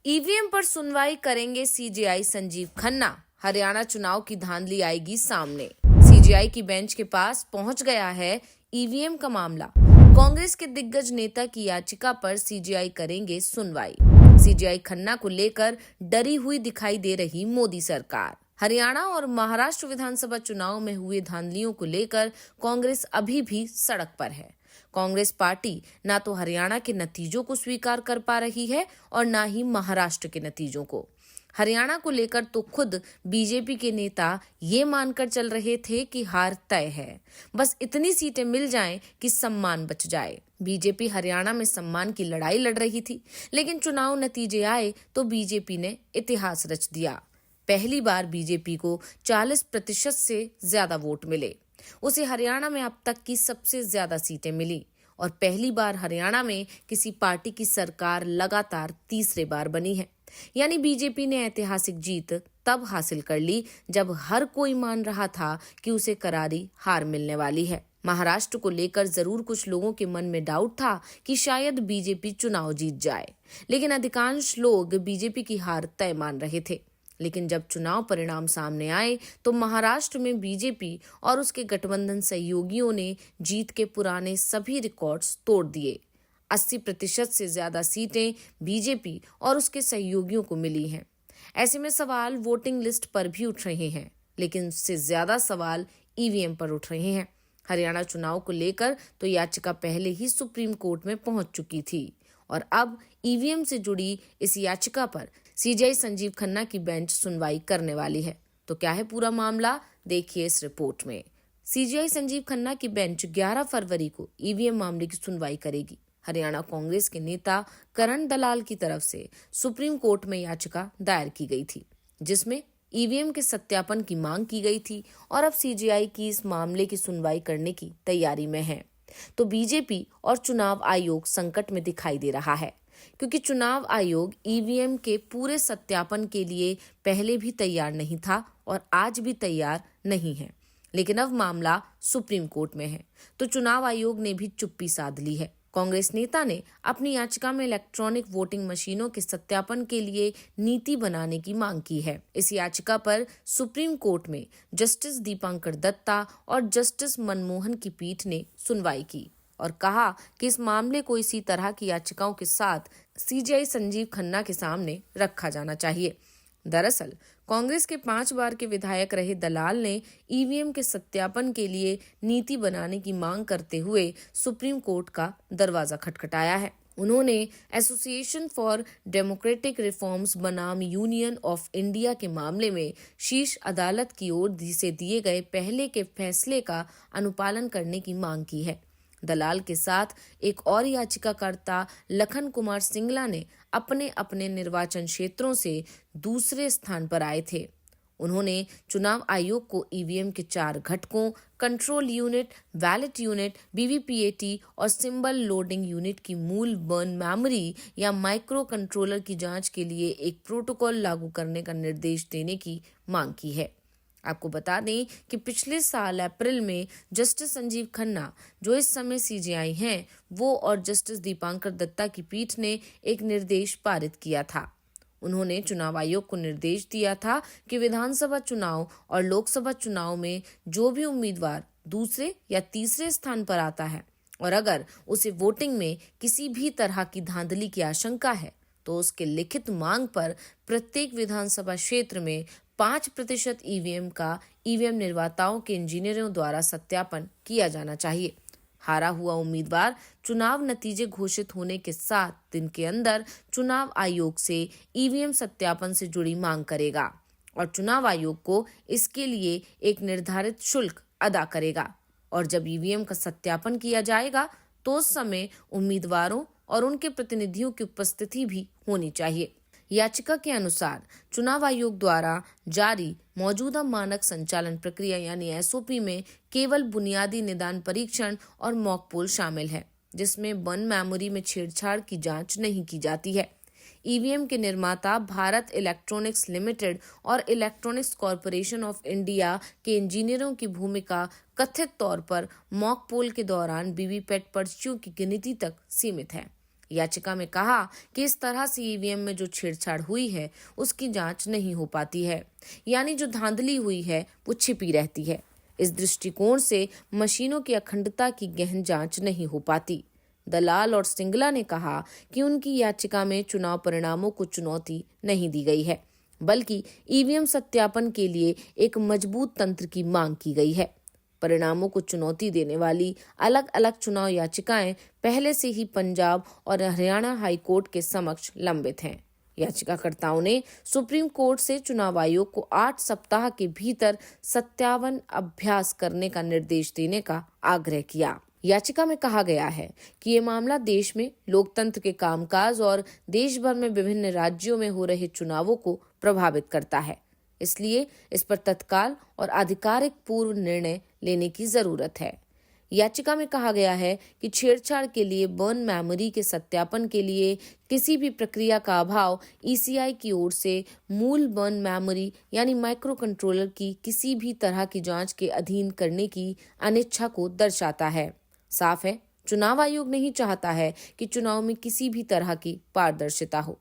EVM पर सुनवाई करेंगे सीजेआई संजीव खन्ना। हरियाणा चुनाव की धांधली आएगी सामने। सीजेआई की बेंच के पास पहुंच गया है ईवीएम का मामला। कांग्रेस के दिग्गज नेता की याचिका पर सीजेआई करेंगे सुनवाई। सीजेआई खन्ना को लेकर डरी हुई दिखाई दे रही मोदी सरकार। हरियाणा और महाराष्ट्र विधानसभा चुनाव में हुए धांधलियों को लेकर कांग्रेस अभी भी सड़क पर है। कांग्रेस पार्टी ना तो हरियाणा के नतीजों को स्वीकार कर पा रही है और ना ही महाराष्ट्र के नतीजों को। हरियाणा को लेकर तो खुद बीजेपी के नेता ये मानकर चल रहे थे कि हार तय है, बस इतनी सीटें मिल जाएं कि सम्मान बच जाए। बीजेपी हरियाणा में सम्मान की लड़ाई लड़ रही थी, लेकिन चुनाव नतीजे आए तो बीजेपी ने इतिहास रच दिया। पहली बार बीजेपी को 40% से ज्यादा वोट मिले। उसे हरियाणा में अब तक की सबसे ज्यादा सीटें मिली और पहली बार हरियाणा में किसी पार्टी की सरकार लगातार तीसरे बार बनी है। यानी बीजेपी ने ऐतिहासिक जीत तब हासिल कर ली जब हर कोई मान रहा था कि उसे करारी हार मिलने वाली है। महाराष्ट्र को लेकर जरूर कुछ लोगों के मन में डाउट था कि शायद बीजेपी चुनाव जीत जाए, लेकिन अधिकांश लोग बीजेपी की हार तय मान रहे थे। लेकिन जब चुनाव परिणाम सामने आए तो महाराष्ट्र में बीजेपी और उसके गठबंधन सहयोगियों ने जीत के पुराने सभी रिकॉर्ड्स तोड़ दिए। 80% से ज्यादा सीटें बीजेपी और उसके सहयोगियों को मिली हैं। ऐसे में सवाल वोटिंग लिस्ट पर भी उठ रहे हैं, लेकिन उससे ज्यादा सवाल ईवीएम पर उठ रहे हैं। हरियाणा चुनाव को लेकर तो याचिका पहले ही सुप्रीम कोर्ट में पहुंच चुकी थी और अब ईवीएम से जुड़ी इस याचिका पर सीजेआई संजीव खन्ना की बेंच सुनवाई करने वाली है। तो क्या है पूरा मामला, देखिए इस रिपोर्ट में। सीजेआई संजीव खन्ना की बेंच 11 फरवरी को ईवीएम मामले की सुनवाई करेगी। हरियाणा कांग्रेस के नेता करण दलाल की तरफ से सुप्रीम कोर्ट में याचिका दायर की गई थी, जिसमें ईवीएम के सत्यापन की मांग की गई थी और अब सीजेआई की इस मामले की सुनवाई करने की तैयारी में है। तो बीजेपी और चुनाव आयोग संकट में दिखाई दे रहा है, क्योंकि चुनाव आयोग ईवीएम के पूरे सत्यापन के लिए पहले भी तैयार नहीं था और आज भी तैयार नहीं है। लेकिन अब मामला सुप्रीम कोर्ट में है तो चुनाव आयोग ने भी चुप्पी साध ली है। कांग्रेस नेता ने अपनी याचिका में इलेक्ट्रॉनिक वोटिंग मशीनों के सत्यापन के लिए नीति बनाने की मांग की है। इस याचिका पर सुप्रीम कोर्ट में जस्टिस दीपांकर दत्ता और जस्टिस मनमोहन की पीठ ने सुनवाई की और कहा कि इस मामले को इसी तरह की याचिकाओं के साथ सीजेआई संजीव खन्ना के सामने रखा जाना चाहिए। दरअसल कांग्रेस के 5 बार के विधायक रहे दलाल ने ईवीएम के सत्यापन के लिए नीति बनाने की मांग करते हुए सुप्रीम कोर्ट का दरवाजा खटखटाया है। उन्होंने एसोसिएशन फॉर डेमोक्रेटिक रिफॉर्म्स बनाम यूनियन ऑफ इंडिया के मामले में शीर्ष अदालत की ओर से दिए गए पहले के फैसले का अनुपालन करने की मांग की है। दलाल के साथ एक और याचिकाकर्ता लखन कुमार सिंगला ने अपने अपने निर्वाचन क्षेत्रों से दूसरे स्थान पर आए थे। उन्होंने चुनाव आयोग को ईवीएम के 4 घटकों कंट्रोल यूनिट, बैलेट यूनिट, बीवीपीएटी और सिंबल लोडिंग यूनिट की मूल बर्न मेमोरी या माइक्रो कंट्रोलर की जांच के लिए एक प्रोटोकॉल लागू करने का निर्देश देने की मांग की है। आपको बता दें कि पिछले साल अप्रैल में जस्टिस संजीव खन्ना, जो इस समय सीजेआई हैं, वो और जस्टिस दीपांकर दत्ता की पीठ ने एक निर्देश पारित किया था। उन्होंने चुनाव आयोग को निर्देश दिया था कि विधानसभा चुनाव और लोकसभा चुनाव में जो भी उम्मीदवार दूसरे या तीसरे स्थान पर आता है और अगर उसे वोटिंग में किसी भी तरह की धांधली की आशंका है तो उसके लिखित मांग पर प्रत्येक विधानसभा क्षेत्र में 5% ईवीएम का ईवीएम निर्माताओं के इंजीनियरों द्वारा सत्यापन किया जाना चाहिए। हारा हुआ उम्मीदवार चुनाव नतीजे घोषित होने के 7 दिन के अंदर चुनाव आयोग से ईवीएम सत्यापन से जुड़ी मांग करेगा और चुनाव आयोग को इसके लिए एक निर्धारित शुल्क अदा करेगा और जब ईवीएम का सत्यापन किया जाएगा तो उस समय उम्मीदवारों और उनके प्रतिनिधियों की उपस्थिति भी होनी चाहिए। याचिका के अनुसार चुनाव आयोग द्वारा जारी मौजूदा मानक संचालन प्रक्रिया यानी एसओपी में केवल बुनियादी निदान परीक्षण और मॉक पोल शामिल है, जिसमें बर्न मेमोरी में छेड़छाड़ की जांच नहीं की जाती है। ईवीएम के निर्माता भारत इलेक्ट्रॉनिक्स लिमिटेड और इलेक्ट्रॉनिक्स कॉरपोरेशन ऑफ इंडिया के इंजीनियरों की भूमिका कथित तौर पर मॉक पोल के दौरान वीवीपैट पर्चियों की गिनती तक सीमित है। याचिका में कहा कि इस तरह से ईवीएम में जो छेड़छाड़ हुई है उसकी जांच नहीं हो पाती है, यानी जो धांधली हुई है वो छिपी रहती है। इस दृष्टिकोण से मशीनों की अखंडता की गहन जांच नहीं हो पाती। दलाल और सिंगला ने कहा कि उनकी याचिका में चुनाव परिणामों को चुनौती नहीं दी गई है, बल्कि ईवीएम सत्यापन के लिए एक मजबूत तंत्र की मांग की गई है। परिणामों को चुनौती देने वाली अलग अलग चुनाव याचिकाएं पहले से ही पंजाब और हरियाणा हाई कोर्ट के समक्ष लंबित हैं। याचिकाकर्ताओं ने सुप्रीम कोर्ट से चुनाव आयोग को 8 सप्ताह के भीतर सत्यापन अभ्यास करने का निर्देश देने का आग्रह किया। याचिका में कहा गया है कि ये मामला देश में लोकतंत्र के कामकाज और देश भर में विभिन्न राज्यों में हो रहे चुनावों को प्रभावित करता है, इसलिए इस पर तत्काल और आधिकारिक पूर्व निर्णय लेने की जरूरत है। याचिका में कहा गया है कि छेड़छाड़ के लिए बर्न मेमोरी के सत्यापन के लिए किसी भी प्रक्रिया का अभाव ईसीआई की ओर से मूल बर्न मेमोरी यानी माइक्रो कंट्रोलर की किसी भी तरह की जांच के अधीन करने की अनिच्छा को दर्शाता है। साफ है, चुनाव आयोग नहीं चाहता है कि चुनाव में किसी भी तरह की पारदर्शिता हो।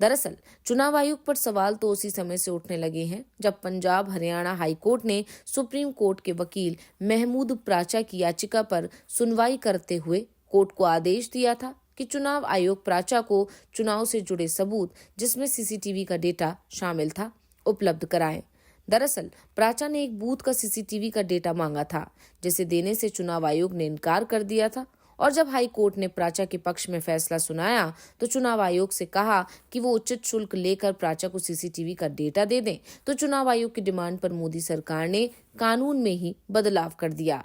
दरअसल चुनाव आयोग पर सवाल तो उसी समय से उठने लगे हैं जब पंजाब हरियाणा हाई कोर्ट ने सुप्रीम कोर्ट के वकील महमूद प्राचा की याचिका पर सुनवाई करते हुए कोर्ट को आदेश दिया था कि चुनाव आयोग प्राचा को चुनाव से जुड़े सबूत, जिसमें सीसीटीवी का डेटा शामिल था, उपलब्ध कराएं। दरअसल प्राचा ने एक बूथ का सीसीटीवी का डेटा मांगा था, जिसे देने से चुनाव आयोग ने इनकार कर दिया था। और जब हाई कोर्ट ने प्राचा के पक्ष में फैसला सुनाया तो चुनाव आयोग से कहा कि वो उचित शुल्क लेकर प्राचा को सीसीटीवी का डेटा दे दें, तो चुनाव आयोग की डिमांड पर मोदी सरकार ने कानून में ही बदलाव कर दिया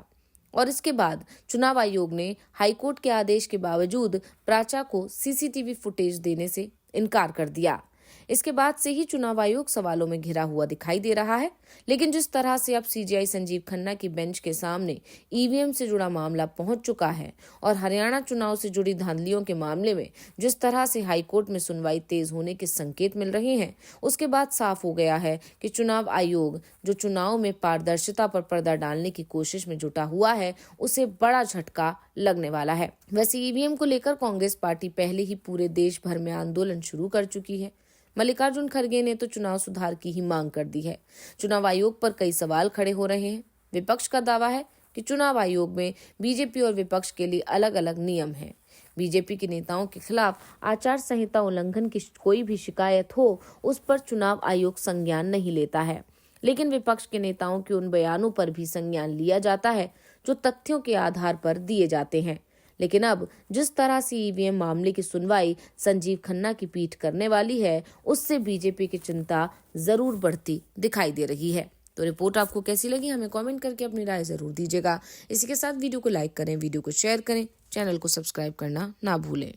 और इसके बाद चुनाव आयोग ने हाई कोर्ट के आदेश के बावजूद प्राचा को सीसीटीवी फुटेज देने से इनकार कर दिया। इसके बाद से ही चुनाव आयोग सवालों में घिरा हुआ दिखाई दे रहा है। लेकिन जिस तरह से अब सीजीआई संजीव खन्ना की बेंच के सामने ईवीएम से जुड़ा मामला पहुंच चुका है और हरियाणा चुनाव से जुड़ी धांधलियों के मामले में जिस तरह से हाईकोर्ट में सुनवाई तेज होने के संकेत मिल रहे हैं, उसके बाद साफ हो गया है कि चुनाव आयोग जो चुनाव में पारदर्शिता पर पर्दा डालने की कोशिश में जुटा हुआ है, उसे बड़ा झटका लगने वाला है। वैसे ईवीएम को लेकर कांग्रेस पार्टी पहले ही पूरे देश भर में आंदोलन शुरू कर चुकी है। मल्लिकार्जुन खड़गे ने तो चुनाव सुधार की ही मांग कर दी है। चुनाव आयोग पर कई सवाल खड़े हो रहे हैं। विपक्ष का दावा है कि चुनाव आयोग में बीजेपी और विपक्ष के लिए अलग अलग नियम हैं। बीजेपी के नेताओं के खिलाफ आचार संहिता उल्लंघन की कोई भी शिकायत हो, उस पर चुनाव आयोग संज्ञान नहीं लेता है, लेकिन विपक्ष के नेताओं के उन बयानों पर भी संज्ञान लिया जाता है जो तथ्यों के आधार पर दिए जाते हैं। लेकिन अब जिस तरह से ईवीएम मामले की सुनवाई संजीव खन्ना की पीठ करने वाली है, उससे बीजेपी की चिंता जरूर बढ़ती दिखाई दे रही है। तो रिपोर्ट आपको कैसी लगी, हमें कमेंट करके अपनी राय जरूर दीजिएगा। इसी के साथ वीडियो को लाइक करें, वीडियो को शेयर करें, चैनल को सब्सक्राइब करना ना भूलें।